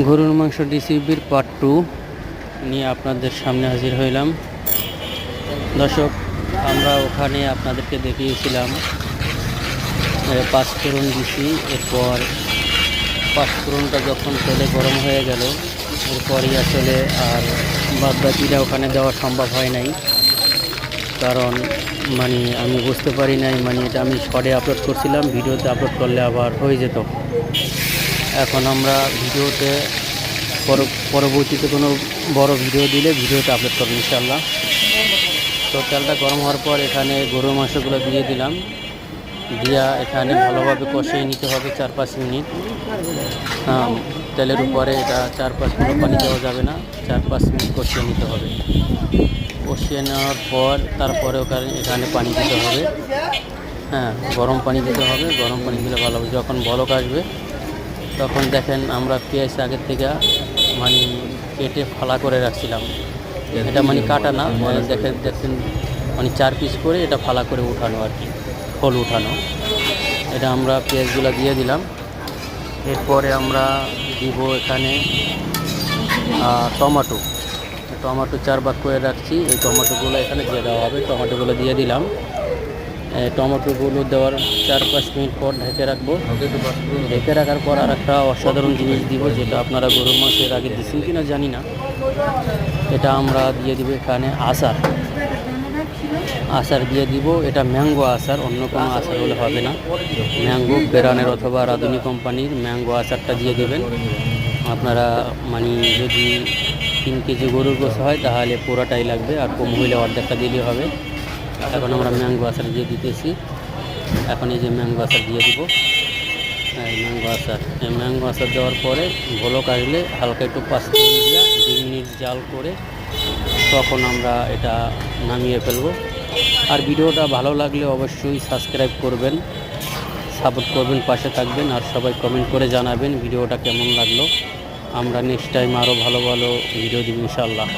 গরুর মাংস রেসিপির পার্ট 2 নিয়ে আপনাদের সামনে হাজির হইলাম। দর্শক, আমরা ওখানে আপনাদেরকে দেখিয়েছিলাম পাঁচফোড়ন দিছি। এরপর পাঁচফোড়নটা যখন তেলে গরম হয়ে গেল, এরপরই আসলে আর বাদবাকিটা ওখানে দেওয়া সম্ভব হয় নাই, কারণ আমি বুঝতে পারি নাই, এটা আমি শর্টে আপলোড করছিলাম, ভিডিওতে আপলোড করলে আবার হয়ে যেত। এখন আমরা ভিডিওতে পরবর্তীতে কোনো বড় ভিডিও দিলে ভিডিওতে আপলোড করবো ইনশাআল্লাহ। তো তেলটা গরম হওয়ার পর এখানে গরুর মাংসগুলো দিয়ে দিলাম। দিয়া এখানে ভালোভাবে কষিয়ে নিতে হবে 4-5 মিনিট। তেলের উপরে এটা 4-5 মিনিট পানি দেওয়া যাবে না, 4-5 মিনিট কষিয়ে নিতে হবে। কষিয়ে নেওয়ার পর তারপরে এখানে পানি দিতে হবে। গরম পানি দিতে হবে। গরম পানি দিলে ভালো হবে। যখন বলক আসবে তখন দেখেন আমরা পেঁয়াজ আগের থেকে কেটে ফালা করে রাখছিলাম। এটা কাটা না, দেখেন 4 পিস করে এটা ফালা করে উঠানো আর কি, ফল উঠানো। এটা আমরা পেঁয়াজগুলো দিয়ে দিলাম। এরপরে আমরা দিব এখানে টমেটো 4 ভাগ করে রাখছি। এই টমেটোগুলো এখানে দিয়ে দেওয়া হবে। টমেটোগুলো দিয়ে দিলাম। টমেটোগুলো দেওয়ার 4-5 মিনিট পর ঢেকে রাখবো। ঢেকে রাখার পর আর একটা অসাধারণ জিনিস দিব, যেটা আপনারা গরুর মাংসের আগে দিচ্ছেন কিনা জানি না। এটা আমরা দিয়ে দিব এখানে আচার দিয়ে দিব। এটা ম্যাঙ্গো আচার, অন্য কোনো আচার হলে হবে না। ম্যাঙ্গো বেরানের অথবা রাঁধুনি কোম্পানির ম্যাঙ্গো আচারটা দিয়ে দেবেন। আপনারা যদি 3 কেজি গরুর গোশ হয় তাহলে পুরোটাই লাগবে, আর কম হইলে অর্ধেকটা দিলেই হবে। এখন আমরা ম্যাঙ্গো আচার দিয়ে দিতেছি। এখন এই যে ম্যাঙ্গো আচার দিয়ে দিব। এই ম্যাঙ্গো আচার দেওয়ার পরে বলক আসলে হালকা একটু 5 মিনিট দিয়ে 2 মিনিট জাল করে তখন আমরা এটা নামিয়ে ফেলবো। আর ভিডিওটা ভালো লাগলে অবশ্যই সাবস্ক্রাইব করবেন, সাপোর্ট করবেন, পাশে থাকবেন, আর সবাই কমেন্ট করে জানাবেন ভিডিওটা কেমন লাগলো। আমরা নেক্সট টাইম আরও ভালো ভালো ভিডিও দিব ইনশাআল্লাহ।